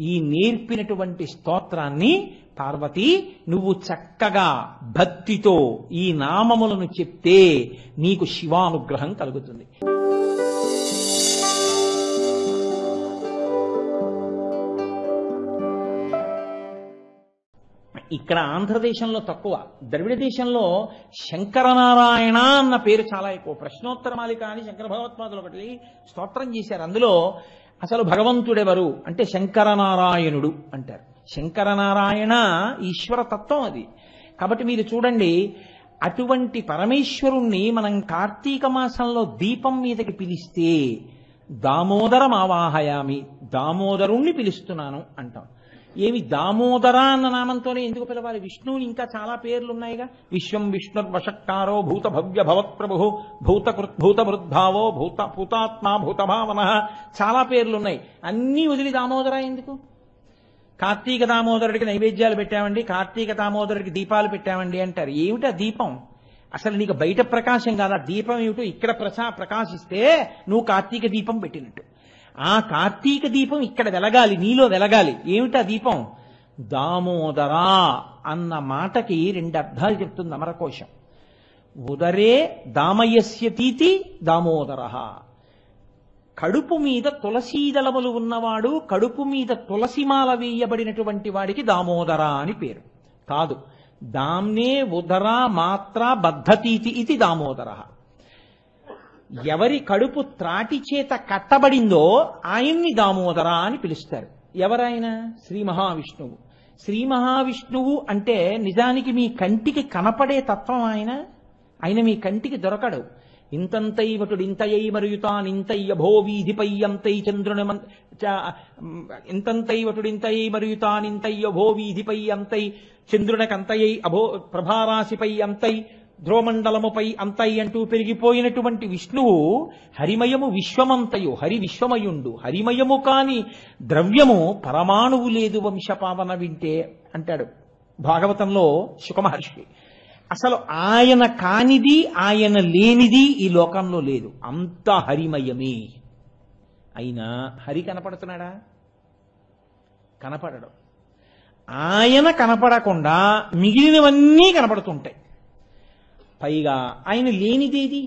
ఈ నేర్పినటువంటి స్తోత్రాన్ని పార్వతి నువ్వు చక్కగా భక్తితో ఈ నామములను చెప్తే నీకు శివానుగ్రహం కలుగుతుంది. ఇక్కడ ఆంధ్రదేశంలో తక్కువ, ద్రవిడ దేశంలో శంకరనారాయణ అన్న పేరు చాలా ఎక్కువ. ప్రశ్నోత్తరమాలిక అని శంకర భగవత్పాదులు ఒకటి స్తోత్రం చేశారు. అందులో అసలు భగవంతుడెవరు అంటే శంకరనారాయణుడు అంటారు. శంకరనారాయణ ఈశ్వర తత్వం అది. కాబట్టి మీరు చూడండి, అటువంటి పరమేశ్వరుణ్ణి మనం కార్తీక మాసంలో దీపం మీదకి పిలిస్తే దామోదరం ఆవాహయామి, దామోదరుణ్ణి పిలుస్తున్నాను అంటాం. ఏమి దామోదర అన్న నామంతోనే ఎందుకు పిలవాలి? విష్ణువుని ఇంకా చాలా పేర్లు ఉన్నాయిగా. విశ్వం విష్ణుర్వషట్కారో భూత భవ్య భవత్ప్రభు భూతమృద్భావో భూతాత్మా భూతభావన, చాలా పేర్లున్నాయి. అన్నీ వదిలి దామోదర ఎందుకు? కార్తీక దామోదరుడికి నైవేద్యాలు పెట్టామండి, కార్తీక దామోదరుడికి దీపాలు పెట్టామండి అంటారు. ఏమిటా దీపం? అసలు నీకు బయట ప్రకాశం కాదా దీపం? ఏమిటో ఇక్కడ ప్రకాశిస్తే నువ్వు కార్తీక దీపం పెట్టినట్టు. ఆ కార్తీక దీపం ఇక్కడ వెలగాలి, నీలో వెలగాలి. ఏమిటా దీపం? దామోదరా అన్న మాటకి 2 అర్థాలు చెప్తుంది అమరకోశం. ఉదరే దామయస్యతీతి దామోదర, కడుపు మీద తులసీదళములు ఉన్నవాడు, కడుపు మీద తులసిమాల వేయబడినటువంటి వాడికి దామోదర అని పేరు కాదు. దామ్నే ఉదర మాత్ర బద్ధతీతి ఇది దామోదర. ఎవరి కడుపు త్రాటి చేత కట్టబడిందో ఆయన్ని దామోదర అని పిలుస్తారు. ఎవరైన? శ్రీ మహావిష్ణువు. శ్రీ మహావిష్ణువు అంటే నిజానికి మీ కంటికి కనపడే తత్వం ఆయన. ఆయన మీ కంటికి దొరకడు. ఇంతంతైవటుడు ఇంతయై మరుయుతానింతయ్య భో వీధిపై అంతై చంద్రుని ఇంతంతైవటుడు ఇంతయై మరుయుతానింతయ్య భో వీధిపై అంతై చంద్రునకంతయై అభో ప్రభారాశిపై అంతై ధ్రువమండలముపై అంతై అంటూ పెరిగిపోయినటువంటి విష్ణువు హరిమయము విశ్వమంతయు, హరి విశ్వమయుండు. హరిమయము కాని ద్రవ్యము పరమాణువు లేదు వంశపావన వింటే అంటాడు భాగవతంలో శుకమహర్షి. అసలు ఆయన కానిది, ఆయన లేనిది ఈ లోకంలో లేదు. అంతా హరిమయమే. అయినా హరి కనపడుతున్నాడా? కనపడడు. ఆయన కనపడకుండా మిగిలినవన్నీ కనపడుతుంటాయి. పైగా ఆయన లేనిదేది?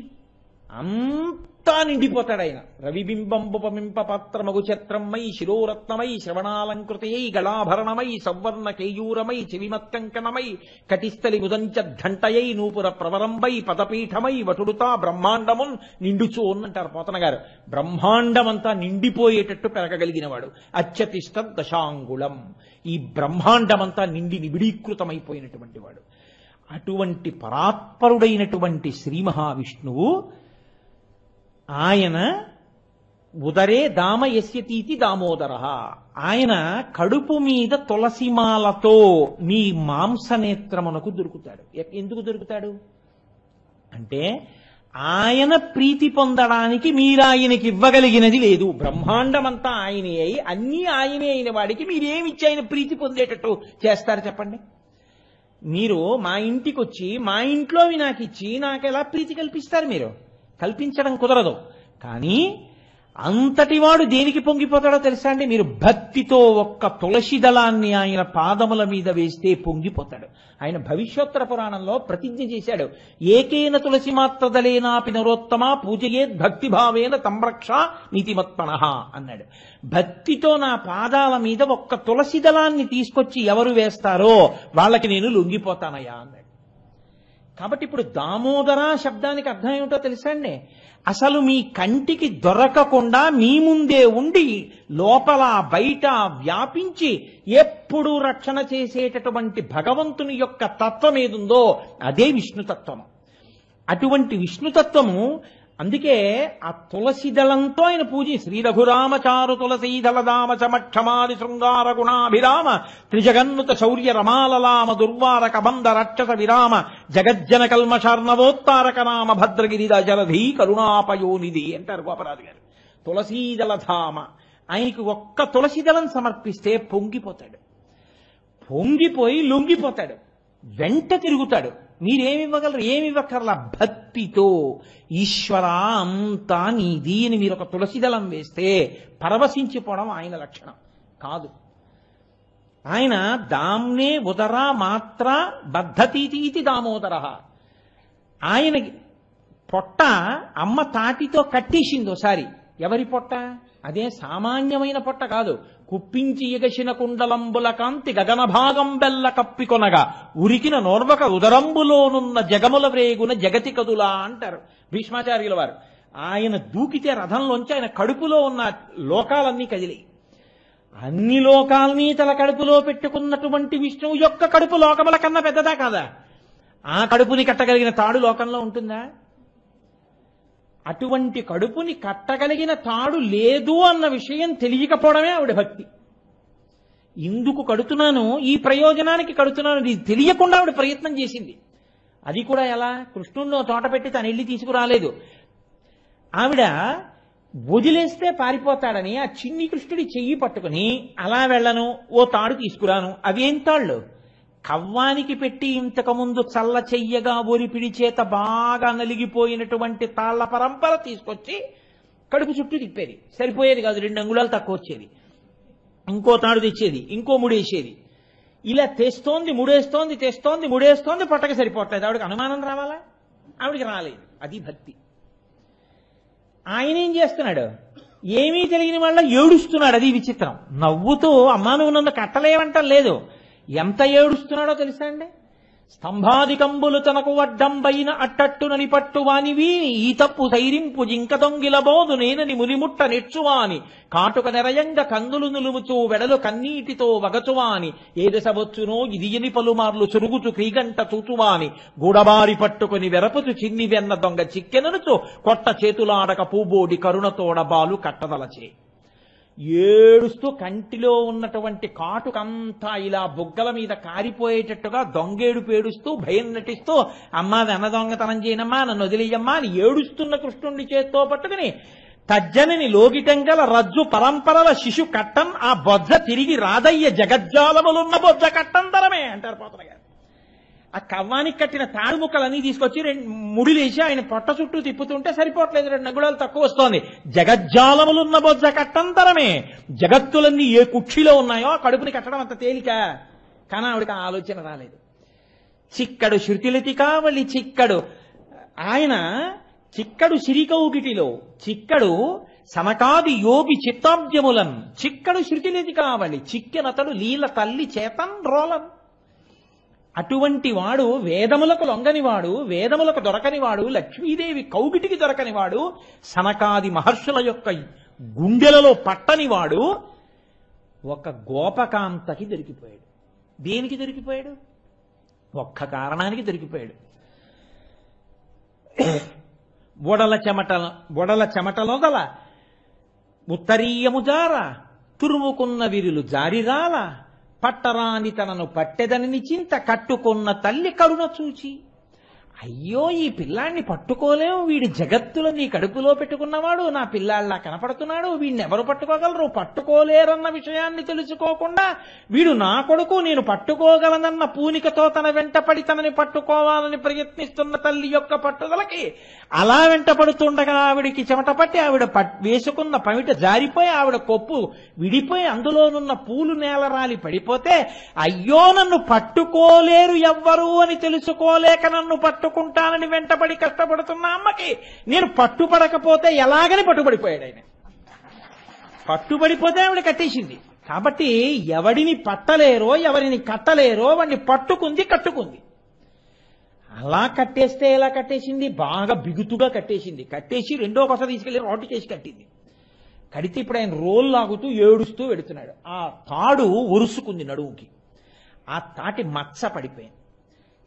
అంతా నిండిపోతాడు ఆయన. రవిబింబంబుపమింప పాత్రమగు ఛత్రమై శిరోరత్నమై శ్రవణాలంకృతయై గళాభరణమై సవర్ణ కేయూరమై చెవిమత్కంకణమై కటిస్థలి ముదంచఘంటయై నూపుర ప్రవరంబై పదపీఠమై వటుడుతా బ్రహ్మాండమున్ నిండుచోన్ అంటారు పోతన గారు. బ్రహ్మాండమంతా నిండిపోయేటట్టు పెరగగలిగినవాడు. అత్యతిష్ట దశాంగుళం. ఈ బ్రహ్మాండమంతా నిండి నిబిడీకృతమైపోయినటువంటి వాడు. అటువంటి పరాత్పరుడైనటువంటి శ్రీ మహావిష్ణువు ఆయన ఉదరే దామయస్యతీతి దామోదర. ఆయన కడుపు మీద తులసిమాలతో మీ మాంసనేత్రమునకు దొరుకుతాడు. ఎందుకు దొరుకుతాడు అంటే ఆయన ప్రీతి పొందడానికి మీరు ఆయనకి ఇవ్వగలిగినది లేదు. బ్రహ్మాండమంతా ఆయనే అయి అన్నీ ఆయనే అయిన వాడికి మీరేమిచ్చి ఆయన ప్రీతి పొందేటట్టు చేస్తారు చెప్పండి? మీరు మా ఇంటికి వచ్చి మా ఇంట్లోవి నాకు ఇచ్చి నాకు ఎలా ప్రీతి కల్పిస్తారు? మీరు కల్పించడం కుదరదు. కానీ అంతటివాడు దేనికి పొంగిపోతాడో తెలుసా అండి? మీరు భక్తితో ఒక్క తులసి దళాన్ని ఆయన పాదముల మీద వేస్తే పొంగిపోతాడు. ఆయన భవిష్యోత్తర పురాణంలో ప్రతిజ్ఞ చేశాడు. ఏకేన తులసి మాత్ర దళేనాపి నరోత్తమ పూజయేద్ భక్తిభావేన తంరక్ష నీతిమత్పణః అన్నాడు. భక్తితో నా పాదాల మీద ఒక్క తులసి దళాన్ని తీసుకొచ్చి ఎవరు వేస్తారో వాళ్ళకి నేను లొంగిపోతానయ్యా అన్నాడు. కాబట్టి ఇప్పుడు దామోదర శబ్దానికి అర్థం ఏమిటో తెలుసా అండి? అసలు మీ కంటికి దొరకకుండా మీ ముందే ఉండి లోపల బయట వ్యాపించి ఎప్పుడూ రక్షణ చేసేటటువంటి భగవంతుని యొక్క తత్వం ఏదుందో అదే విష్ణుతత్వము. అటువంటి విష్ణుతత్వము అందుకే ఆ తులసి దళంతో ఆయన పూజ. శ్రీ రఘురామచారు తులసీదళదామ చమక్షమాది శృంగార గుణాభిరామ త్రిజగన్నుత శౌర్య రమాలలామ దుర్వారక బంధ రక్షస విరామ జగజ్జన కల్మషార్ణవోత్తారక నామ భద్రగిరిద జలధీ కరుణాపయోనిధి అంటారు గోపరాజు గారు. తులసీదళధామ. ఆయనకి ఒక్క తులసిదళం సమర్పిస్తే పొంగిపోతాడు. పొంగిపోయి లొంగిపోతాడు, వెంట తిరుగుతాడు. మీరేమివ్వగలరు? ఏమివ్వకర్లా. భక్తితో ఈశ్వర అంతా నీది అని మీరు ఒక తులసిదళం వేస్తే పరవశించిపోవడం ఆయన లక్షణం కాదు. ఆయన దామ్నే ఉదరా మాత్ర బద్ధతీతి ఇది దామోదర. ఆయన పొట్ట అమ్మ తాటితో కట్టేసింది ఒకసారి. ఎవరి పొట్ట? అదే సామాన్యమైన పొట్ట కాదు. కుప్పించి ఎగసిన కుండలంబుల కాంతి గగన భాగం బెల్ల కప్పికొనగా ఉరికిన నోర్వక ఉదరంబులోనున్న జగముల వ్రేగున జగతి కదులా అంటారు భీష్మాచార్యుల వారు. ఆయన దూకితే రథంలోంచి ఆయన కడుపులో ఉన్న లోకాలన్నీ కదిలాయి. అన్ని లోకాల్ని తన కడుపులో పెట్టుకున్నటువంటి విష్ణువు యొక్క కడుపు లోకముల కన్నా పెద్దదా కాదా? ఆ కడుపుని కట్టగలిగిన తాడు లోకంలో ఉంటుందా? అటువంటి కడుపుని కట్టగలిగిన తాడు లేదు అన్న విషయం తెలియకపోవడమే ఆవిడ భక్తి. ఇందుకు కడుతున్నాను, ఈ ప్రయోజనానికి కడుతున్నాను, ఇది తెలియకుండా ఆవిడ ప్రయత్నం చేసింది. అది కూడా ఎలా? కృష్ణుడిలో తోట పెట్టి తను వెళ్ళి తీసుకురాలేదు. ఆవిడ వదిలేస్తే పారిపోతాడని ఆ చిన్ని కృష్ణుడి చెయ్యి పట్టుకుని అలా వెళ్ళను, ఓ తాడు తీసుకురాను. అవేం తాళ్ళు? కవ్వానికి పెట్టి ఇంతకుముందు చల్ల చెయ్యగా ఒరిపిడి చేత బాగా నలిగిపోయినటువంటి తాళ్ల పరంపర తీసుకొచ్చి కడుపు చుట్టూ తిప్పేది. సరిపోయేది కాదు, 2 అంగుళాలు తక్కువ వచ్చేది. ఇంకో తాడు తెచ్చేది, ఇంకో ముడేసేది. ఇలా తెస్తోంది, ముడేస్తోంది, తెస్తోంది, ముడేస్తోంది, పొట్టకి సరిపోవట్లేదు. ఆవిడకి అనుమానం రావాలా? ఆవిడికి రాలేదు. అది భక్తి. ఆయన ఏం చేస్తున్నాడు? ఏమీ తెలియని వాళ్ళ ఏడుస్తున్నాడు. అది విచిత్రం. నవ్వుతూ అమ్మా నువ్వు నన్ను కట్టలేవంటం లేదు. ఎంత ఏడుస్తున్నాడో తెలుసా అండి? స్తంభాదికంబులు తనకు వడ్డంబైన అట్టట్టునని పట్టువానివి ఈ తప్పు సైరింపు జింక దొంగిలబోదు నేనని ములిముట్ట నెచ్చువాని కాటుక నెరయంగ కందులు నులుముచూ వెడలు కన్నీటితో వగచువాని ఏదెసవచ్చునో ఇదియని పలుమార్లు చురుగుచు క్రీగంట చూచువాని గూడబారి పట్టుకుని వెరపుచు చిన్ని వెన్న దొంగ చిక్కెననుచు కొట్ట చేతులాడక పూబోడి కరుణతోడ బాలు కట్టదలచే. ఏడుస్తూ కంటిలో ఉన్నటువంటి కాటుకంతా ఇలా బుగ్గల మీద కారిపోయేటట్టుగా దొంగేడు పేడుస్తూ భయం నటిస్తూ అమ్మా వెన్న దొంగతనం చేయనమ్మా, నన్ను వదిలేయమ్మా అని ఏడుస్తున్న కృష్ణుణ్ణి చేత్తో పట్టుకుని తజ్జనిని లోగిటంగల రజ్జు పరంపరల శిశు కట్టం ఆ బొజ్జ తిరిగి రాదయ్య జగజ్జాలములున్న బొజ్జ కట్టంతరమే అంటారు పోతన గారు. ఆ కవ్వానికి కట్టిన తాడు ముక్కలన్నీ తీసుకొచ్చి 2 ముడిలేసి ఆయన పొట్ట చుట్టూ తిప్పుతుంటే సరిపోవట్లేదు, 2 అంగుళాలు తక్కువ వస్తోంది. జగజ్జాలములున్న బొజ్జ కట్టంతరమే. జగత్తులన్నీ ఏ కుక్షిలో ఉన్నాయో ఆ కడుపుని కట్టడం అంత తేలిక. కానీ ఆవిడకి ఆలోచన రాలేదు. చిక్కడు శృతిలితి కావలి చిక్కడు ఆయన చిక్కడు సిరికౌగిటిలో చిక్కడు సనకాది యోగి చిత్తాబ్జములన్ చిక్కడు శృతిలితి కావలి చిక్కెనతడు లీల తల్లి చేతన్ రోలన్. అటువంటి వాడు వేదములకు లొంగనివాడు, వేదములకు దొరకనివాడు, లక్ష్మీదేవి కౌగిటికి దొరకనివాడు, సనకాది మహర్షుల యొక్క గుండెలలో పట్టనివాడు ఒక గోపకాంతకి దొరికిపోయాడు. దేనికి దొరికిపోయాడు? ఒక్క కారణానికి దొరికిపోయాడు. బొడల చెమటలోదల ఉత్తరీయము జార తురుముకున్న విరులు జారిరాల పట్టరాని తనను పట్టెదనని చింత కట్టుకున్న తల్లి కరుణ చూచి అయ్యో ఈ పిల్లాన్ని పట్టుకోలేము, వీడి జగత్తులో నీ కడుపులో పెట్టుకున్నవాడు నా పిల్లాళ్ళ కనపడుతున్నాడు, వీడిని ఎవరు పట్టుకోగలరు, పట్టుకోలేరన్న విషయాన్ని తెలుసుకోకుండా వీడు నా కొడుకు, నేను పట్టుకోగలనన్న పూనికతో తన వెంటపడి తనని పట్టుకోవాలని ప్రయత్నిస్తున్న తల్లి యొక్క పట్టుదలకి అలా వెంటపడుతుండగా ఆవిడికి చెమట పట్టి ఆవిడ వేసుకున్న పమిట జారిపోయి ఆవిడ కొప్పు విడిపోయి అందులోనున్న పూలు నేలరాలి పడిపోతే అయ్యో నన్ను పట్టుకోలేరు ఎవ్వరు అని తెలుసుకోలేక నన్ను పట్టుకుంటానని వెంటబడి కష్టపడుతున్న అమ్మకి నేను పట్టుపడకపోతే ఎలాగని పట్టుబడిపోయాడు ఆయన. పట్టుబడిపోతే ఆవిడ కట్టేసింది. కాబట్టి ఎవడిని పట్టలేరో ఎవరిని కట్టలేరో వాడిని పట్టుకుంది, కట్టుకుంది. అలా కట్టేస్తే ఎలా కట్టేసింది? బాగా బిగుతుగా కట్టేసింది. కట్టేసి 2వ కొస తీసుకెళ్లి రోడ్డు చేసి కట్టింది. కడితే ఇప్పుడు ఆయన రోల్ లాగుతూ ఏడుస్తూ వెడుతున్నాడు. ఆ తాడు ఒరుసుకుంది నడువుకి. ఆ తాటి మచ్చ పడిపోయింది.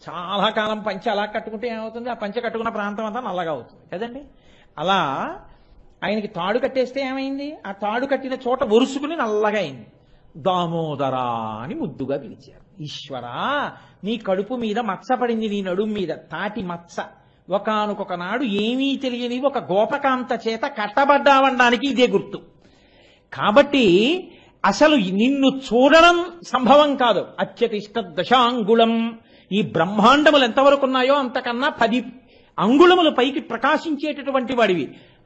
చాలా కాలం పంచె అలా కట్టుకుంటే ఏమవుతుంది? ఆ పంచె కట్టుకున్న ప్రాంతం అంతా నల్లగా అవుతుంది కదండి. అలా ఆయనకి తాడు కట్టేస్తే ఏమైంది? ఆ తాడు కట్టిన చోట ఒరుసుకుని నల్లగా అయింది. దామోదరా అని ముద్దుగా పిలిచారు. ఈశ్వరా నీ కడుపు మీద మచ్చ పడింది, నీ నడుము మీద తాటి మచ్చ. ఒకానొక నాడు ఏమీ తెలియని ఒక గోపకాంత చేత కట్టబడ్డావనడానికి ఇదే గుర్తు. కాబట్టి అసలు నిన్ను చూడడం సంభవం కాదు. అత్యతిష్ట దశాంగుళం, ఈ బ్రహ్మాండములు ఎంతవరకు ఉన్నాయో అంతకన్నా 10 అంగుళముల పైకి ప్రకాశించేటటువంటి వాడివి.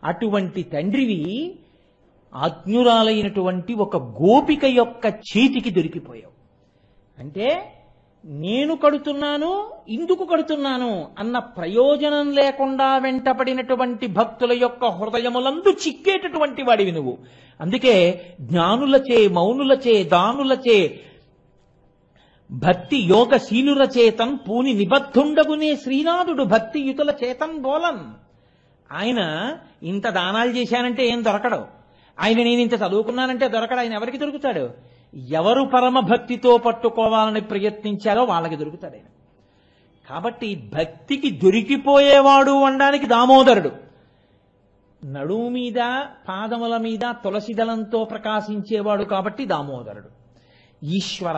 అటువంటి తండ్రివి ఆజ్ఞురాలైనటువంటి ఒక గోపిక యొక్క చేతికి దొరికిపోయావు. అంటే నేను కడుతున్నాను, ఇందుకు కడుతున్నాను అన్న ప్రయోజనం లేకుండా వెంటపడినటువంటి భక్తుల యొక్క హృదయములందు చిక్కేటటువంటి వాడివి నువ్వు. అందుకే జ్ఞానులచే, మౌనులచే, దానులచే, భక్తి యోగశీలుల చేతన్ పూని నిబద్ధుండగునే శ్రీనాథుడు భక్తియుతుల చేతన్ బోలన్. ఆయన ఇంత దానాలు చేశానంటే ఏం దొరకడు. ఆయన నేను ఇంత చదువుకున్నానంటే దొరకడు. ఆయన ఎవరికి దొరుకుతాడు? ఎవరు పరమ భక్తితో పట్టుకోవాలని ప్రయత్నించారో వాళ్ళకి దొరుకుతాడు ఆయన. కాబట్టి భక్తికి దొరికిపోయేవాడు అనడానికి దామోదరుడు. నడుము మీద, పాదముల మీద తులసి దళంతో ప్రకాశించేవాడు కాబట్టి దామోదరుడు. ఈశ్వర,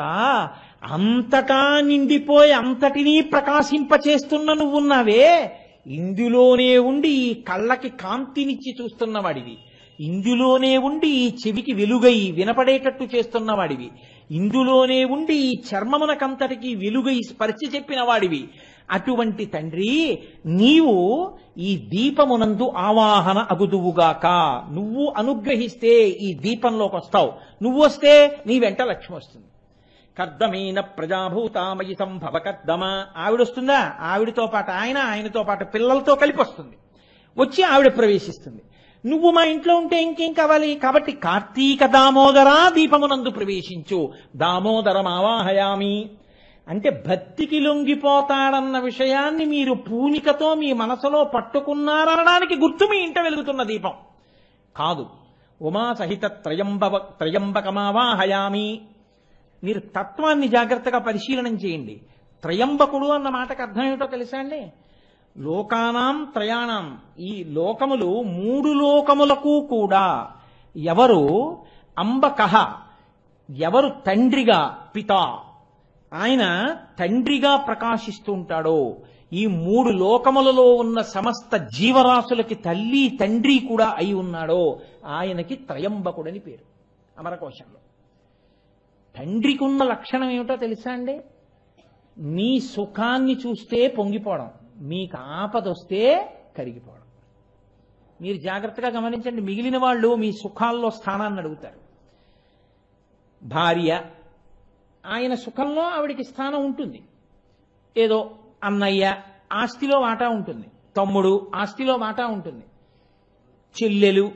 అంతటా నిండిపోయి అంతటినీ ప్రకాశింపచేస్తున్న నువ్వున్నావే, ఇందులోనే ఉండి ఈ కళ్ళకి కాంతినిచ్చి చూస్తున్నవాడివి, ఇందులోనే ఉండి ఈ చెవికి వెలుగై వినపడేటట్టు చేస్తున్నవాడివి, ఇందులోనే ఉండి ఈ చర్మమునకంతటికి వెలుగై స్పర్శ చెప్పిన వాడివి. అటువంటి తండ్రి, నీవు ఈ దీపమునందు ఆవాహన అగుదువుగాక. నువ్వు అనుగ్రహిస్తే ఈ దీపంలోకి వస్తావు. నువ్వు వస్తే నీ వెంట లక్ష్మి వస్తుంది. కర్దమేన ప్రజాభూతామయి సంభవ కర్దమ. ఆవిడొస్తుందా? ఆవిడతో పాటు ఆయనతో పాటు పిల్లలతో కలిపి వస్తుంది. వచ్చి ఆవిడ ప్రవేశిస్తుంది. నువ్వు మా ఇంట్లో ఉంటే ఇంకేం కావాలి? కాబట్టి కార్తీక దామోదరా దీపమునందు ప్రవేశించు. దామోదరం ఆవాహయామి అంటే భక్తికి లొంగిపోతాడన్న విషయాన్ని మీరు పూనికతో మీ మనసులో పట్టుకున్నారనడానికి గుర్తు మీ ఇంట వెలుగుతున్న దీపం కాదు. ఉమా సహిత త్రయంబకమావాహయామి. మీరు తత్వాన్ని జాగ్రత్తగా పరిశీలనం చేయండి. త్రయంబకుడు అన్న మాటకు అర్థం ఏమిటో తెలుసా అండి? లోకానాం త్రయాణం, ఈ లోకములు మూడు లోకములకు కూడా ఎవరు అంబకః, ఎవరు తండ్రిగా, పిత, ఆయన తండ్రిగా ప్రకాశిస్తూ ఉంటాడో, ఈ మూడు లోకములలో ఉన్న సమస్త జీవరాశులకి తల్లి తండ్రి కూడా అయి ఉన్నాడో ఆయనకి త్రయంబకుడని పేరు అమరకోశంలో. తండ్రికి ఉన్న లక్షణం ఏమిటో తెలుసా అండి? మీ సుఖాన్ని చూస్తే పొంగిపోవడం, మీకు ఆపదొస్తే కరిగిపోవడం. మీరు జాగ్రత్తగా గమనించండి. మిగిలిన వాళ్ళు మీ సుఖాల్లో స్థానాన్ని అడుగుతారు. భార్య, ఆయన సుఖంలో ఆవిడికి స్థానం ఉంటుంది. ఏదో అన్నయ్య ఆస్తిలో వాటా ఉంటుంది, తమ్ముడు ఆస్తిలో వాటా ఉంటుంది, చెల్లెలు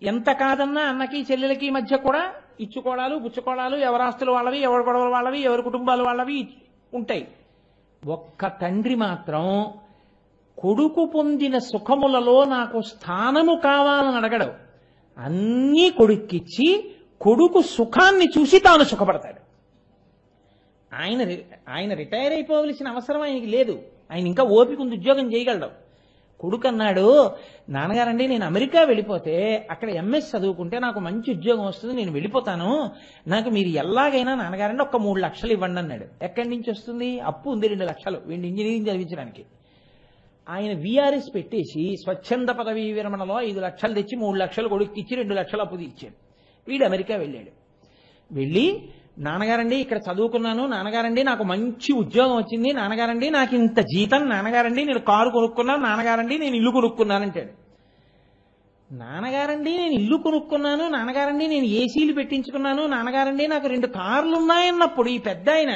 ఎంత కాదన్నా అన్నకి చెల్లెలకి మధ్య కూడా ఇచ్చుకోవడాలు పుచ్చుకోవడాలు, ఎవరి ఆస్తులు వాళ్ళవి, ఎవరి గొడవలు వాళ్ళవి, ఎవరి కుటుంబాలు వాళ్ళవి ఉంటాయి. ఒక్క తండ్రి మాత్రం కొడుకు పొందిన సుఖములలో నాకు స్థానము కావాలని అడగడు. అన్నీ కొడుక్కిచ్చి కొడుకు సుఖాన్ని చూసి తాను సుఖపడతాడు. ఆయన రిటైర్ అయిపోవలసిన అవసరం ఆయనకి లేదు. ఆయన ఇంకా ఓపిక ఉంది, ఉద్యోగం చేయగలడు. కొడుకు అన్నాడు, నాన్నగారండి నేను అమెరికా వెళ్ళిపోతే అక్కడ ఎంఎస్ చదువుకుంటే నాకు మంచి ఉద్యోగం వస్తుంది, నేను వెళ్ళిపోతాను, నాకు మీరు ఎలాగైనా నాన్నగారండి ఒక్క 3 లక్షలు ఇవ్వండి అన్నాడు. ఎక్కడి నుంచి వస్తుంది? అప్పు ఉంది 2 లక్షలు వీడిని ఇంజనీరింగ్ చదివించడానికి. ఆయన విఆర్ఎస్ పెట్టేసి స్వచ్ఛంద పదవీ విరమణలో 5 లక్షలు తెచ్చి 3 లక్షలు కొడుకు ఇచ్చి 2 లక్షలు అప్పు ఇచ్చాడు. వీడు అమెరికా వెళ్ళాడు. వెళ్ళి నాన్నగారండి ఇక్కడ చదువుకున్నాను, నాన్నగారండి నాకు మంచి ఉద్యోగం వచ్చింది, నాన్నగారండి నాకు ఇంత జీతం, నాన్నగారండి నేను కారు కొనుక్కున్నాను, నాన్నగారండి నేను ఇల్లు కొనుక్కున్నాను అంటాడు. నాన్నగారండి నేను ఇల్లు కొనుక్కున్నాను, నాన్నగారండి నేను ఏసీలు పెట్టించుకున్నాను, నాన్నగారండి నాకు 2 కార్లు ఉన్నాయన్నప్పుడు ఈ పెద్ద ఆయన,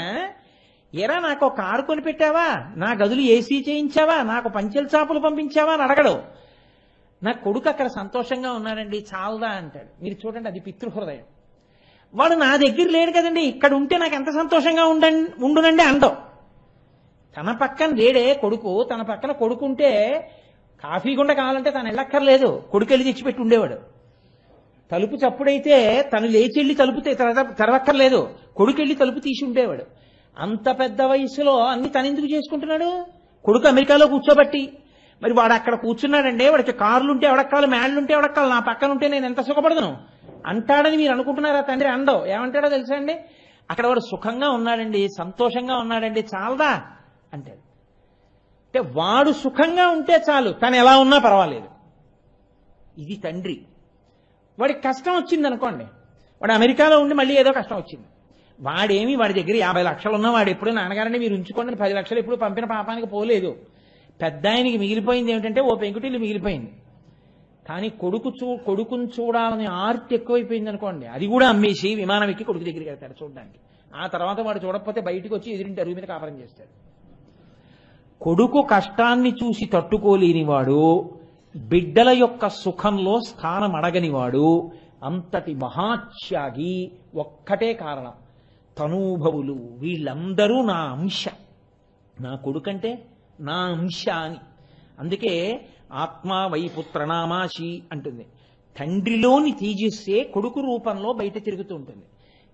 ఎరా నాకు కారు కొనిపెట్టావా, నా గదులు ఏసీ చేయించావా, నాకు పంచెల చాపులు పంపించావా అని అడగడు. నా కొడుకు అక్కడ సంతోషంగా ఉన్నాడండి చాలదా అంటాడు. మీరు చూడండి, అది పితృహృదయం. వాడు నా దగ్గర లేడు కదండి, ఇక్కడ ఉంటే నాకు ఎంత సంతోషంగా ఉండునండి అండవు. తన పక్కన లేడే కొడుకు, తన పక్కన కొడుకుంటే కాఫీ గుండ కావాలంటే తను వెళ్ళక్కర్లేదు, కొడుకు వెళ్ళి తెచ్చిపెట్టి ఉండేవాడు. తలుపు చప్పుడైతే తను లేచి వెళ్ళి తలుపు తెరవక్కర్లేదు, కొడుకు వెళ్ళి తలుపు తీసి ఉండేవాడు. అంత పెద్ద వయసులో అన్ని తను ఎందుకు చేసుకుంటున్నాడు? కొడుకు అమెరికాలో కూర్చోబట్టి. మరి వాడు అక్కడ కూర్చున్నాడంటే వాడికి కార్లుంటే ఎవడక్కాలి, మేళ్ళుంటే ఎవడక్కాలి, నా పక్కన ఉంటే నేను ఎంత సుఖపడదును అంటాడని మీరు అనుకుంటున్నారా? తండ్రి అండవు. ఏమంటాడో తెలుసా అండి? అక్కడ వాడు సుఖంగా ఉన్నాడండి, సంతోషంగా ఉన్నాడండి, చాలదా అంటాడు. అంటే వాడు సుఖంగా ఉంటే చాలు, తను ఎలా ఉన్నా పర్వాలేదు. ఇది తండ్రి. వాడికి కష్టం వచ్చింది అనుకోండి, వాడు అమెరికాలో ఉండి మళ్ళీ ఏదో కష్టం వచ్చింది, వాడి దగ్గర 50 లక్షలు ఉన్నా వాడు ఎప్పుడు నాన్నగారండి మీరు ఉంచుకోండి 10 లక్షలు ఎప్పుడు పంపిన పాపానికి పోలేదు. పెద్ద ఆయనకి మిగిలిపోయింది ఏమిటంటే ఓ పెంకుటిల్లు మిగిలిపోయింది. కానీ కొడుకుని చూడాలని ఆర్తి ఎక్కువైపోయింది అనుకోండి, అది కూడా అమ్మేసి విమానం ఎక్కి కొడుకు దగ్గరికి వెళ్తాడు చూడడానికి. ఆ తర్వాత వాడు చూడకపోతే బయటికి వచ్చి ఎదురింటి అరుగు మీద కాపురం చేస్తాడు. కొడుకు కష్టాన్ని చూసి తట్టుకోలేనివాడు, బిడ్డల యొక్క సుఖంలో స్థానం అడగనివాడు, అంతటి మహాత్యాగి. ఒక్కటే కారణం, తనూభవులు వీళ్ళందరూ నా అంశ, నా కొడుకంటే నా అంశ అని. అందుకే ఆత్మా వైపుత్రనామాశి అంటుంది. తండ్రిలోని తేజస్సే కొడుకు రూపంలో బయట తిరుగుతూ ఉంటుంది.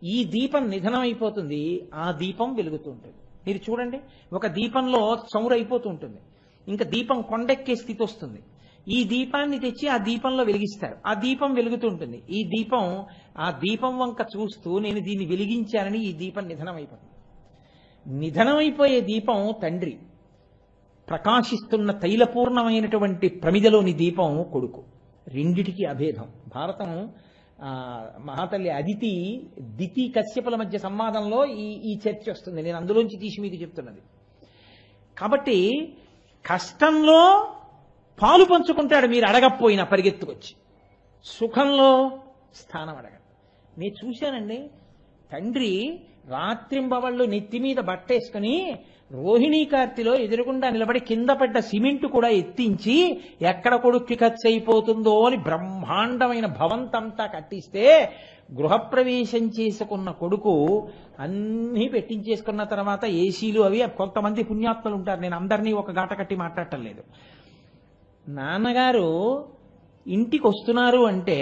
ఈ దీపం నిధనం అయిపోతుంది, ఆ దీపం వెలుగుతూ ఉంటుంది. మీరు చూడండి, ఒక దీపంలో చమురు అయిపోతూ ఉంటుంది, ఇంకా దీపం కొండెక్కే స్థితి వస్తుంది. ఈ దీపాన్ని తెచ్చి ఆ దీపంలో వెలిగిస్తారు, ఆ దీపం వెలుగుతూ ఉంటుంది. ఆ దీపం వంక చూస్తూ నేను దీన్ని వెలిగించానని ఈ దీపం నిధనం అయిపోతుంది. నిధనమైపోయే దీపం తండ్రి, ప్రకాశిస్తున్న తైలపూర్ణమైనటువంటి ప్రమిదలోని దీపం కొడుకు. రెండిటికి అభేదం. భారతం మహాతల్లి అదితి దితి కశ్యపుల మధ్య సంవాదంలో ఈ చర్చ వస్తుంది. నేను అందులోంచి తీసి మీకు చెప్తున్నది. కాబట్టి కష్టంలో పాలు పంచుకుంటాడు మీరు అడగకపోయినా పరిగెత్తుకొచ్చి, సుఖంలో స్థానం అడగడు. నేను చూశానండి, తండ్రి రాత్రింబవళ్ళు నెత్తి మీద బట్టేసుకుని రోహిణీ కార్తిలో ఎదురుగుండా నిలబడి కింద పడ్డ సిమెంట్ కూడా ఎత్తించి ఎక్కడ కొడుక్కి ఖర్చు అయిపోతుందో అని బ్రహ్మాండమైన భవంతంతా కట్టిస్తే, గృహప్రవేశం చేసుకున్న కొడుకు అన్నీ పెట్టించేసుకున్న తర్వాత ఏసీలు అవి, కొంతమంది పుణ్యాత్మలు ఉంటారు, నేను అందరినీ ఒక గాట కట్టి మాట్లాడటం లేదు. నాన్నగారు ఇంటికి వస్తున్నారు అంటే,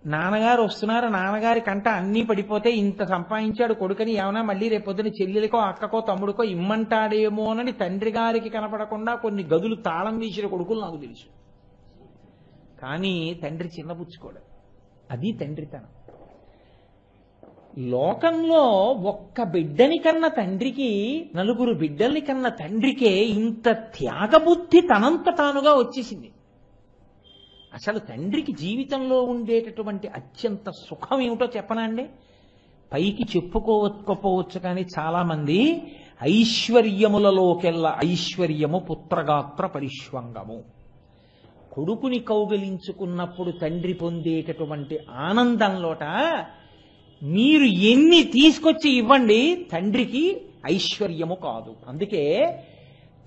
నాన్నగారు వస్తున్నారు, నాన్నగారి కంట అన్నీ పడిపోతే ఇంత సంపాదించాడు కొడుకని ఏమైనా మళ్ళీ రేపొద్దున చెల్లెలికో అక్కకో తమ్ముడికో ఇమ్మంటాడేమోనని తండ్రి గారికి కనపడకుండా కొన్ని గదులు తాళం వేసిన కొడుకులు నాకు తెలుసు. కానీ తండ్రి చిన్నపుచ్చుకోడు. అది తండ్రితనం. లోకంలో ఒక్క బిడ్డని కన్న తండ్రికి, నలుగురు బిడ్డల్ని కన్న తండ్రికే ఇంత త్యాగబుద్ధి తనంత తానుగా వచ్చేసింది. అసలు తండ్రికి జీవితంలో ఉండేటటువంటి అత్యంత సుఖం ఏమిటో చెప్పనా అండి? పైకి చెప్పుకోకపోవచ్చు, కానీ చాలా మంది ఐశ్వర్యములలోకెల్లా ఐశ్వర్యము పుత్రగాత్ర పరిష్వంగము. కొడుకుని కౌగిలించుకున్నప్పుడు తండ్రి పొందేటటువంటి ఆనందంలోట మీరు ఎన్ని తీసుకొచ్చి ఇవ్వండి, తండ్రికి ఐశ్వర్యము కాదు. అందుకే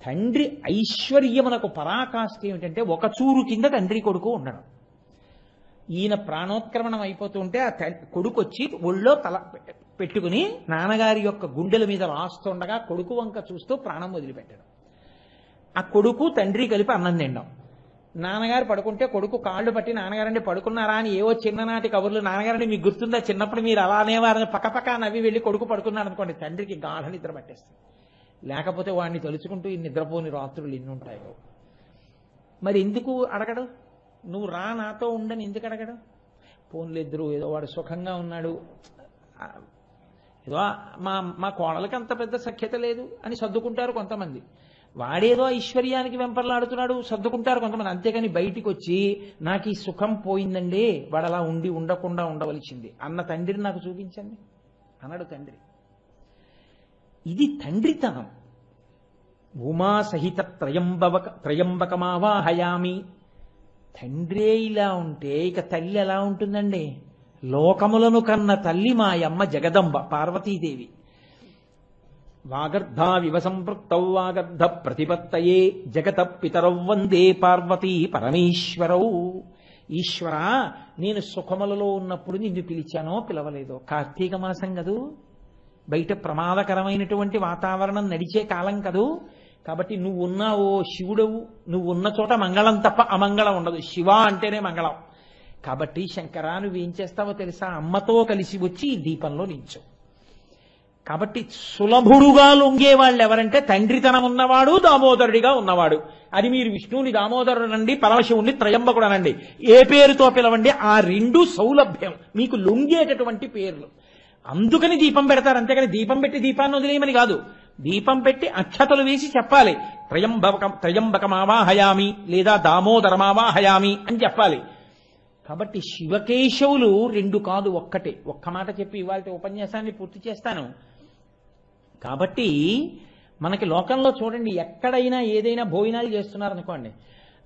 తండ్రి ఐశ్వర్యమునకు పరాకాష్ఠ ఏమిటంటే, ఒక చూరు కింద తండ్రి కొడుకు ఉండడం. ఈయన ప్రాణోత్క్రమణం అయిపోతుంటే ఆ కొడుకు వచ్చి ఒళ్ళో తల పెట్టుకుని నాన్నగారి యొక్క గుండెల మీద రాస్తుండగా కొడుకు వంక చూస్తూ ప్రాణం వదిలిపెట్టడం. ఆ కొడుకు తండ్రి కలిపి అన్నం తినడం. నాన్నగారు పడుకుంటే కొడుకు కాళ్ళు పట్టి నాన్నగారండి పడుకున్నారా అని ఏవో చిన్ననాటి కబుర్లు, నాన్నగారండి మీకు గుర్తుందా చిన్నప్పుడు మీరు అలా అనేవారని పక్కపక్క నవ్వి వెళ్ళి కొడుకు పడుకున్నాడు అనుకోండి, తండ్రికి గాఢ నిద్ర పట్టేస్తుంది. లేకపోతే వాడిని తలుచుకుంటూ ఈ నిద్రపోని రాత్రులు ఎన్ని ఉంటాయో. మరి ఎందుకు అడగడు? నువ్వు రా నాతో ఉండని ఎందుకు అడగడు? పోన్లిద్దరు ఏదో వాడు సుఖంగా ఉన్నాడు, ఏదో మా కోడలకి అంత పెద్ద సఖ్యత లేదు అని సర్దుకుంటారు కొంతమంది. వాడేదో ఐశ్వర్యానికి వెంపర్లాడుతున్నాడు సర్దుకుంటారు కొంతమంది. అంతేగాని బయటికి వచ్చి నాకు ఈ సుఖం పోయిందండి, వాడు అలా ఉండకుండా ఉండవలసింది అన్న తండ్రిని నాకు చూపించండి అన్నాడు తండ్రి. ఇది తండ్రితనం. ఉమా సహిత త్రయంబకమావాహయామి. తండ్రే ఇలా ఉంటే ఇక తల్లి ఎలా ఉంటుందండి? లోకములను కన్న తల్లి మా అమ్మ జగదంబ పార్వతీదేవి. వాగర్ధావివ సంపృక్తౌ వాగర్ధ ప్రతిపత్తయే జగత పితరౌ వందే పార్వతీ పరమేశ్వరౌ. ఈశ్వర, నేను సుఖములలో ఉన్నప్పుడు నిన్ను పిలిచానో పిలవలేదో? కార్తీక మాసం కదూ, బయట ప్రమాదకరమైనటువంటి వాతావరణం నడిచే కాలం కదూ. కాబట్టి నువ్వు ఉన్నావో శివుడవు, నువ్వు ఉన్న చోట మంగళం తప్ప అమంగళం ఉండదు. శివ అంటేనే మంగళం. కాబట్టి శంకరా, నువ్వేం చేస్తావో తెలుసా? అమ్మతో కలిసి వచ్చి ఈ దీపంలో నిల్చో. కాబట్టి సులభుడుగా లొంగే వాళ్ళు ఎవరంటే తండ్రితనం ఉన్నవాడు, దామోదరుడిగా ఉన్నవాడు. అది మీరు విష్ణువుని దామోదరుడనండి, పరమశివుణ్ణి త్రయంబకుడనండి, ఏ పేరుతో పిలవండి, ఆ రెండు సౌలభ్యం మీకు లొంగేటటువంటి పేర్లు. అందుకని దీపం పెడతారు. అంతేకాని దీపం పెట్టి దీపాన్ని వదిలేయమని కాదు. దీపం పెట్టి అక్షతలు వేసి చెప్పాలి, త్రయంబకమావాహయామి లేదా దామోదరమావాహయామి అని చెప్పాలి. కాబట్టి శివకేశవులు రెండు కాదు, ఒక్కటే. ఒక్క మాట చెప్పి ఇవాళ ఉపన్యాసాన్ని పూర్తి చేస్తాను. కాబట్టి మనకి లోకంలో చూడండి, ఎక్కడైనా ఏదైనా భోజనాలు చేస్తున్నారనుకోండి,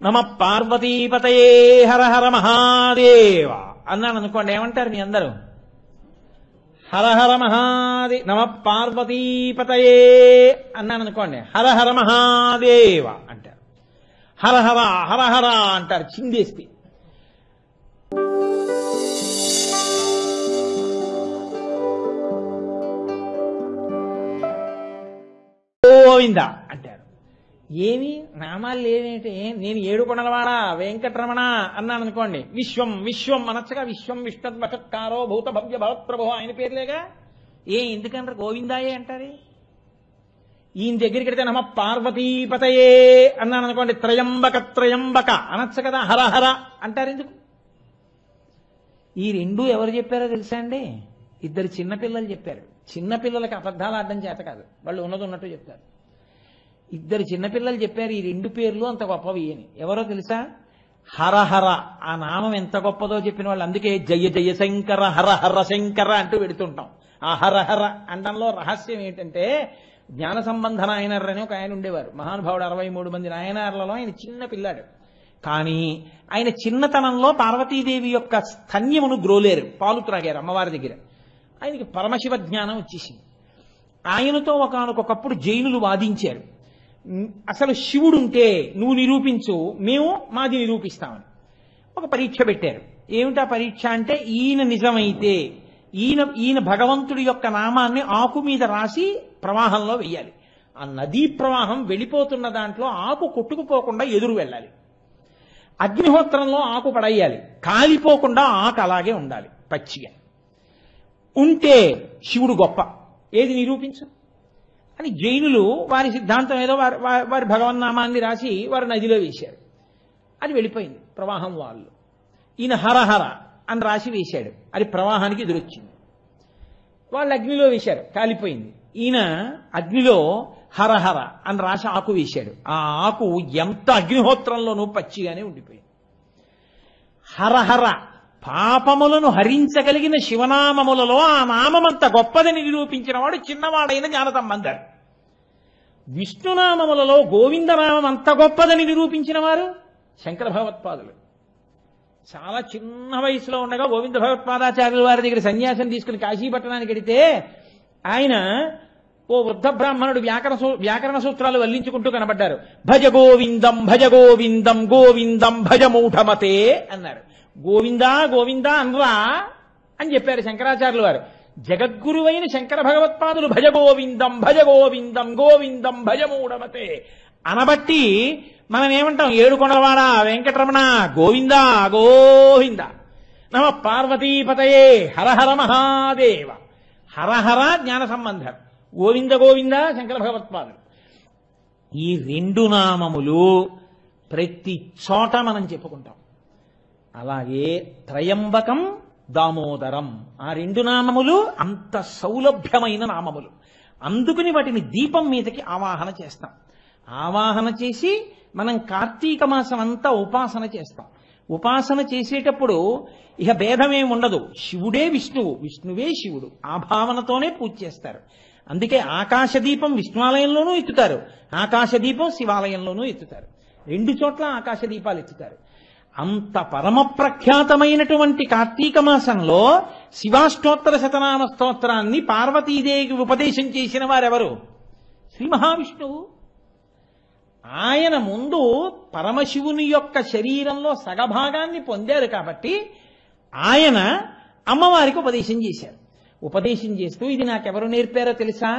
నమ పార్వతీపతయే హర హర మహాదేవ అన్నాను అనుకోండి, ఏమంటారు మీ అందరూ? హర హర మహాదేవ నమ పార్వతీపతయే అన్నాను అనుకోండి, హర హర మహాదేవ అంటారు. హర హర హర హర అంటారు చిందేస్తే. గోవింద అంటారు. ఏమి నామాలు లేవేంటి? నేను ఏడుకొండలవాడ వెంకటరమణ అన్నాను అనుకోండి, విశ్వం విశ్వం అనొచ్చగా, విశ్వం విష్ణుద్వషత్కారో భూత భవ్య భవత్ప్రభో ఆయన పేర్లేగా. ఎందుకంటారు గోవిందాయే అంటారు? ఈయన దగ్గరికి వెడితే నమ పార్వతీపతయే అన్నాను అనుకోండి, త్రయంబక త్రయంబక అనొచ్చు కదా, హర హర అంటారు ఎందుకు? ఈ రెండు ఎవరు చెప్పారో తెలుసా అండి? ఇద్దరు చిన్నపిల్లలు చెప్పారు. చిన్నపిల్లలకి అబద్ధాలు ఆడడం చేత కాదు, వాళ్ళు ఉన్నది ఉన్నట్టు చెప్తారు. ఇద్దరు చిన్నపిల్లలు చెప్పారు ఈ రెండు పేర్లు అంత గొప్పవి అని. ఎవరో తెలుసా? హరహర ఆ నామం ఎంత గొప్పదో చెప్పిన వాళ్ళు. అందుకే జయ జయ శంకర హర హర శంకర అంటూ పెడుతుంటాం. ఆ హరహర అండంలో రహస్యం ఏంటంటే, జ్ఞాన సంబంధ నాయనర్ అని ఒక ఆయన ఉండేవారు, మహానుభావుడు. 63 మంది నాయనార్లలో ఆయన చిన్న పిల్లాడు. కానీ ఆయన చిన్నతనంలో పార్వతీదేవి యొక్క స్తన్యమును గ్రోలేరు, పాలు త్రాగారు అమ్మవారి దగ్గర. ఆయనకి పరమశివ జ్ఞానం వచ్చేసింది. ఆయనతో ఒకనకొకప్పుడు జైనులు వాదించారు, అసలు శివుడుంటే నువ్వు నిరూపించు, మేము మాది నిరూపిస్తామని. ఒక పరీక్ష పెట్టారు. ఏమిటా పరీక్ష అంటే, ఈయన నిజమైతే ఈయన భగవంతుడి యొక్క నామాన్ని ఆకు మీద రాసి ప్రవాహంలో వెయ్యాలి. ఆ నదీ ప్రవాహం వెళ్ళిపోతున్న దాంట్లో ఆకు కొట్టుకుపోకుండా ఎదురు వెళ్ళాలి. అగ్నిహోత్రంలో ఆకు పడేయాలి, కాలిపోకుండా ఆకు అలాగే ఉండాలి పచ్చిగా. ఉంటే శివుడు గొప్ప, ఏది నిరూపించు అని జైనులు వారి సిద్ధాంతం ఏదో వారి భగవన్నామాన్ని రాసి వారు నదిలో వేశారు. అది వెళ్ళిపోయింది ప్రవాహం. వాళ్ళు ఈయన హరహర అని రాసి వేశాడు, అది ప్రవాహానికి ఎదురొచ్చింది. వాళ్ళు అగ్నిలో వేశారు, కాలిపోయింది. ఈయన అగ్నిలో హరహర అని రాసి ఆకు వేశాడు, ఆ ఆకు ఎంత అగ్నిహోత్రంలోనూ పచ్చిగానే ఉండిపోయింది. హరహర పాపములను హరించగలిగిన శివనామములలో ఆ నామమంత గొప్పదని నిరూపించిన వాడు చిన్నవాడైన జ్ఞానసంబంధుడు. విష్ణునామములలో గోవిందనామం అంత గొప్పదని నిరూపించిన వారు శంకర భగవత్పాదులు. చాలా చిన్న వయసులో ఉండగా గోవింద భగవత్పాదాచార్యుల వారి దగ్గర సన్యాసం తీసుకుని కాశీపట్టణానికి వెడితే ఆయన ఓ వృద్ధ బ్రాహ్మణుడు వ్యాకరణ సూత్రాలు వల్లించుకుంటూ కనబడ్డారు. భజ గోవిందం భజ గోవిందం గోవిందం భజ మూఢమతే అన్నారు. గోవిందా గోవిందా అనరా అని చెప్పారు శంకరాచార్యుల వారు. జగద్గురువైన శంకర భగవత్పాదులు భజ గోవిందం భజ గోవిందం గోవిందం భజ మూఢమతే అనబట్టి మనం ఏమంటాం? ఏడుకొండలవాడ వెంకటరమణ గోవిందా గోవింద, నమ పార్వతీపతయే హరహర మహాదేవ. హరహర జ్ఞాన సంబంధం, గోవింద గోవింద శంకర భగవత్పాదులు. ఈ రెండు నామములు ప్రతి చోట మనం చెప్పుకుంటాం. అలాగే త్రయంబకం దామోదరం, ఆ రెండు నామములు అంత సౌలభ్యమైన నామములు. అందుకని వాటిని దీపం మీదకి ఆవాహన చేస్తాం. ఆవాహన చేసి మనం కార్తీక మాసం అంతా ఉపాసన చేస్తాం. ఉపాసన చేసేటప్పుడు ఇక భేదమేమి ఉండదు, శివుడే విష్ణువు, విష్ణువే శివుడు, ఆ భావనతోనే పూజ చేస్తారు. అందుకే ఆకాశదీపం విష్ణువాలయంలోనూ ఎత్తుతారు, ఆకాశదీపం శివాలయంలోనూ ఎత్తుతారు. రెండు చోట్ల ఆకాశ దీపాలు ఎత్తుతారు. అంత పరమ ప్రఖ్యాతమైనటువంటి కార్తీక మాసంలో శివాష్టోత్తర శతనామ స్తోత్రాన్ని పార్వతీదేవికి ఉపదేశం చేసిన వారెవరు? శ్రీ మహావిష్ణువు. ఆయన ముందు పరమశివుని యొక్క శరీరంలో సగభాగాన్ని పొందారు కాబట్టి ఆయన అమ్మవారికి ఉపదేశం చేశారు. ఉపదేశం చేస్తూ ఇది నాకెవరు నేర్పారో తెలుసా?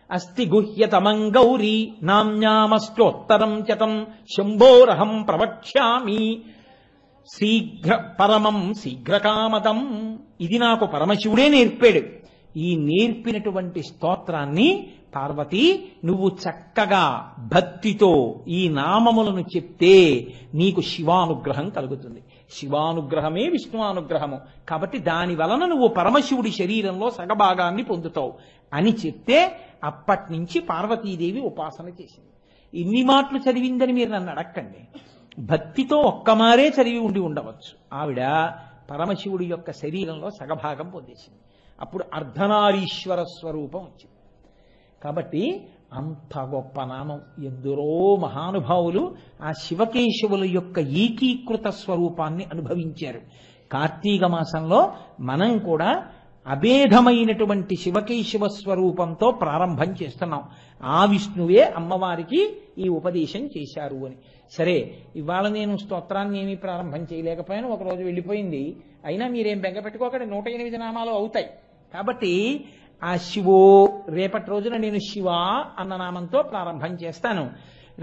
అస్తి గుహ్యతమం గౌరీ నామ్యామష్టోత్తరం చతం శంభోరహం ప్రవక్ష్యామి శీఘ్ర పరమం శీఘ్రకామదం. ఇది నాకు పరమశివుడే నేర్పాడు. ఈ నేర్పినటువంటి స్తోత్రాన్ని పార్వతి నువ్వు చక్కగా భక్తితో ఈ నామములను చెప్తే నీకు శివానుగ్రహం కలుగుతుంది. శివానుగ్రహమే విష్ణువానుగ్రహము కాబట్టి దాని వలన నువ్వు పరమశివుడి శరీరంలో సగభాగాన్ని పొందుతావు అని చెప్తే అప్పటి నుంచి పార్వతీదేవి ఉపాసన చేసింది. ఇన్ని మాటలు చదివిందని మీరు నన్ను అడక్కండి. భక్తితో ఒక్కమారే చదివి ఉండి ఉండవచ్చు. ఆవిడ పరమశివుడి యొక్క శరీరంలో సగభాగం పొందేసింది. అప్పుడు అర్ధనారీశ్వర స్వరూపం వచ్చింది. కాబట్టి అంత గొప్ప నామం. ఎందరో మహానుభావులు ఆ శివకేశవుల యొక్క ఏకీకృత స్వరూపాన్ని అనుభవించారు. కార్తీక మాసంలో మనం కూడా అభేదమైనటువంటి శివకేశవ స్వరూపంతో ప్రారంభం చేస్తున్నాం. ఆ విష్ణువే అమ్మవారికి ఈ ఉపదేశం చేశారు అని. సరే, ఇవాళ నేను స్తోత్రాన్ని ఏమీ ప్రారంభం చేయలేకపోయాను, ఒకరోజు వెళ్ళిపోయింది. అయినా మీరేం బెంగ పెట్టుకోకండి, 108 నామాలు అవుతాయి. కాబట్టి ఆ శివో రేపటి రోజున నేను శివ అన్న నామంతో ప్రారంభం చేస్తాను.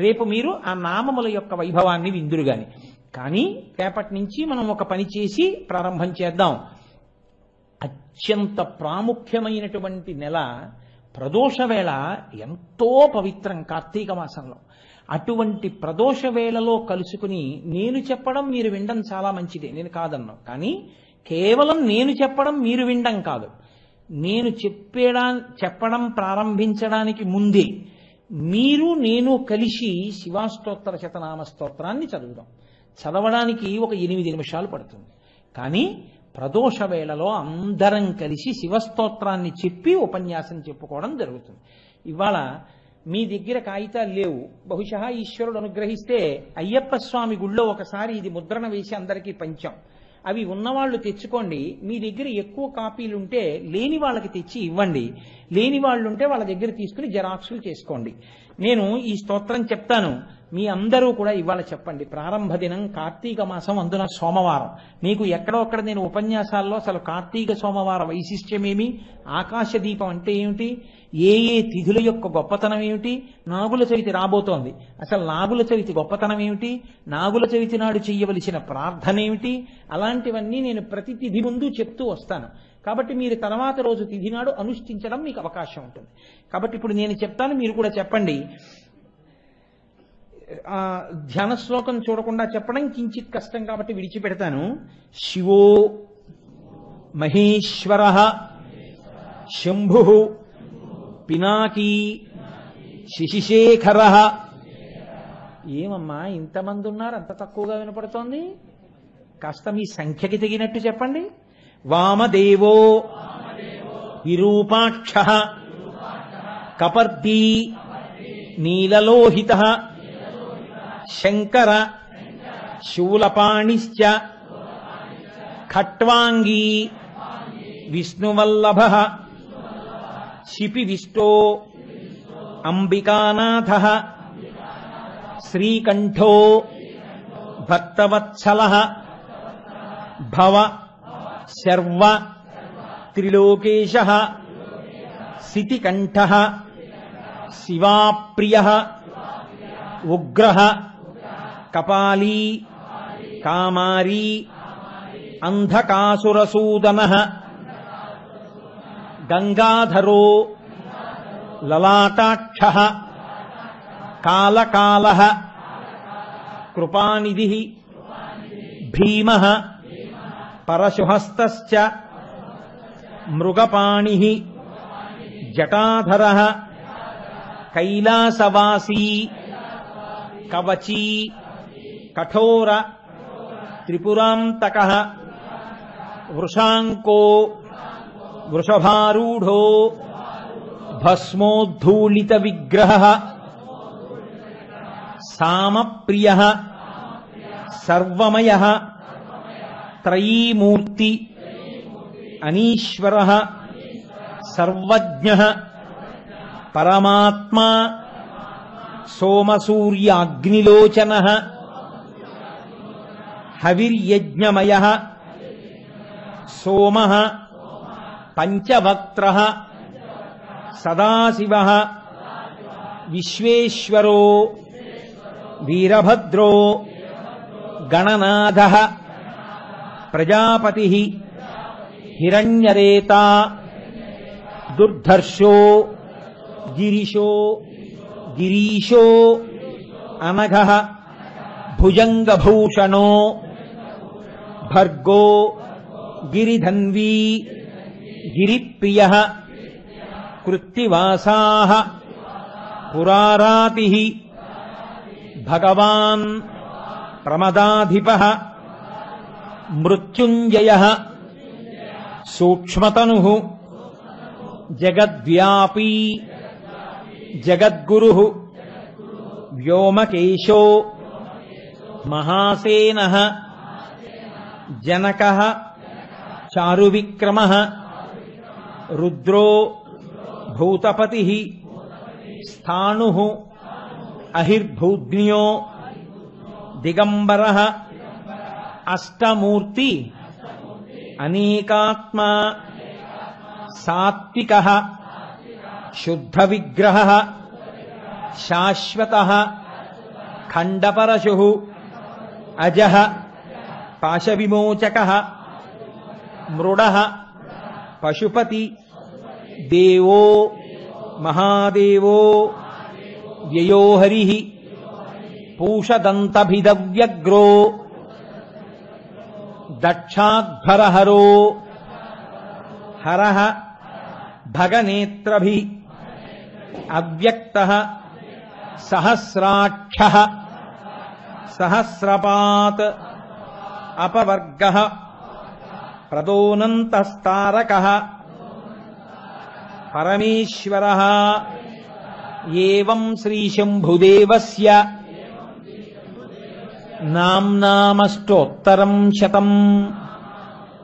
రేపు మీరు ఆ నామముల యొక్క వైభవాన్ని విందురుగాని. కానీ రేపటి నుంచి మనం ఒక పని చేసి ప్రారంభం చేద్దాం. అత్యంత ప్రాముఖ్యమైనటువంటి నెల ప్రదోష వేళ ఎంతో పవిత్రం. కార్తీక మాసంలో అటువంటి ప్రదోష వేళలో కలుసుకుని నేను చెప్పడం మీరు వినడం చాలా మంచిదే, నేను కాదన్నాను. కానీ కేవలం నేను చెప్పడం మీరు వినడం కాదు, నేను చెప్పడం ప్రారంభించడానికి ముందే మీరు నేను కలిసి శివాస్తోత్ర శతనామ స్తోత్రాన్ని చదువుదాం. చదవడానికి ఒక 8 నిమిషాలు పడుతుంది. కానీ ప్రదోష వేళలో అందరం కలిసి శివస్తోత్రాన్ని చెప్పి ఉపన్యాసం చెప్పుకోవడం జరుగుతుంది. ఇవాళ మీ దగ్గర కాగితాలు లేవు, బహుశా ఈశ్వరుడు అనుగ్రహిస్తే అయ్యప్ప స్వామి గుళ్ళో ఒకసారి ఇది ముద్రణ వేసి అందరికీ పంచాం. అవి ఉన్నవాళ్లు తెచ్చుకోండి. మీ దగ్గర ఎక్కువ కాపీలుంటే లేని వాళ్ళకి తెచ్చి ఇవ్వండి. లేని వాళ్ళు ఉంటే వాళ్ళ దగ్గర తీసుకుని జెరాక్సులు చేసుకోండి. నేను ఈ స్తోత్రం చెప్తాను, మీ అందరూ కూడా ఇవాళ చెప్పండి. ప్రారంభ దినం కార్తీక మాసం, అందున సోమవారం. మీకు ఎక్కడో అక్కడ నేను ఉపన్యాసాల్లో అసలు కార్తీక సోమవార వైశిష్ట్యమేమి, ఆకాశ దీపం అంటే ఏమిటి, ఏ ఏ తిథుల యొక్క గొప్పతనం ఏమిటి, నాగుల చవితి రాబోతోంది, అసలు నాగుల చవితి గొప్పతనం ఏమిటి, నాగుల చవితి నాడు చెయ్యవలసిన ప్రార్థన ఏమిటి, అలాంటివన్నీ నేను ప్రతి తిథి ముందు చెప్తూ వస్తాను. కాబట్టి మీరు తర్వాత రోజు తిథి నాడు అనుష్ఠించడం మీకు అవకాశం ఉంటుంది. కాబట్టి ఇప్పుడు నేను చెప్తాను, మీరు కూడా చెప్పండి. ధ్యాన శ్లోకం చూడకుండా చెప్పడం కించిత్ కష్టం కాబట్టి విడిచిపెడతాను. శివో మహేశ్వర శంభు పినాకీ శశిశేఖర. ఏమమ్మా ఇంతమంది ఉన్నారు, అంత తక్కువగా వినపడుతోంది? కాస్త మీ సంఖ్యకి తగినట్టు చెప్పండి. వామదేవో విరూపాక్ష కపర్దీ నీలలోహిత శంకర శూలపాణిశ్చ ఖట్వాంగీ విష్ణువల్లభ శిపివిష్టో అంబికానాథ శ్రీకంఠో భక్తవత్సల భవ శర్వ త్రిలోకేశ సితికంఠ శివాప్రియ ఉగ్రః కపాలీ కామారీ అంధకాసురసూదనః గంగాధరో లలాటాక్షః కాలకాలః కృపానిధిః భీమః పరశుహస్తశ్చ మృగపాణిః జటాధరః కైలాసవాసీ కవచీ కఠోర త్రిపురాంతకః వృషాంకో వృషభారూఢో భస్మోద్ధూళిత విగ్రహః సామప్రియః సర్వమయః త్రయీమూర్తి అనీశ్వరః సర్వజ్ఞః పరమాత్మా సోమసూర్యాగ్నిలోచనః హవిర్యజ్ఞమయః సోమః పంచవక్త్రః సదాశివః విశ్వేశ్వరో వీరభద్రో గణనాథః ప్రజాపతిః హిరణ్యరేతా దుర్ధర్షో గిరిశో గిరీశో అనఘః భుజంగభూషణో భర్గో గిరిధన్వీ గిరిప్రియః కృత్తివాసాః పురారాతిః భగవాన్ ప్రమదాధిపః మృత్యుంజయః సూక్ష్మతనుః జగద్వ్యాపీ జగద్గురుః వ్యోమకేశో మహాసేనః జనకః చారువిక్రమః రుద్రో భూతపతి స్థాణు అహిర్భూజ్ఞో దిగంబర అష్టమూర్తి అనేకాత్మ సాత్విక శుద్ధ విగ్రహ శాశ్వత ఖండపరశు అజ పాశవిమోచక మృడ పశుపతి దేవో మహాదేవో వ్యయోహరి పూషదంతభిదవ్యగ్రో దక్షాధ్వరహరో హర భగనేత్రభి అవ్యక్త సహస్రాక్ష సహస్రపాత్ అపవర్గ ప్రదోనంతస్తారక పరమేశ్వర ఏవం శ్రీశంభుదేవస్య నామ్నామష్టోత్తరం శతం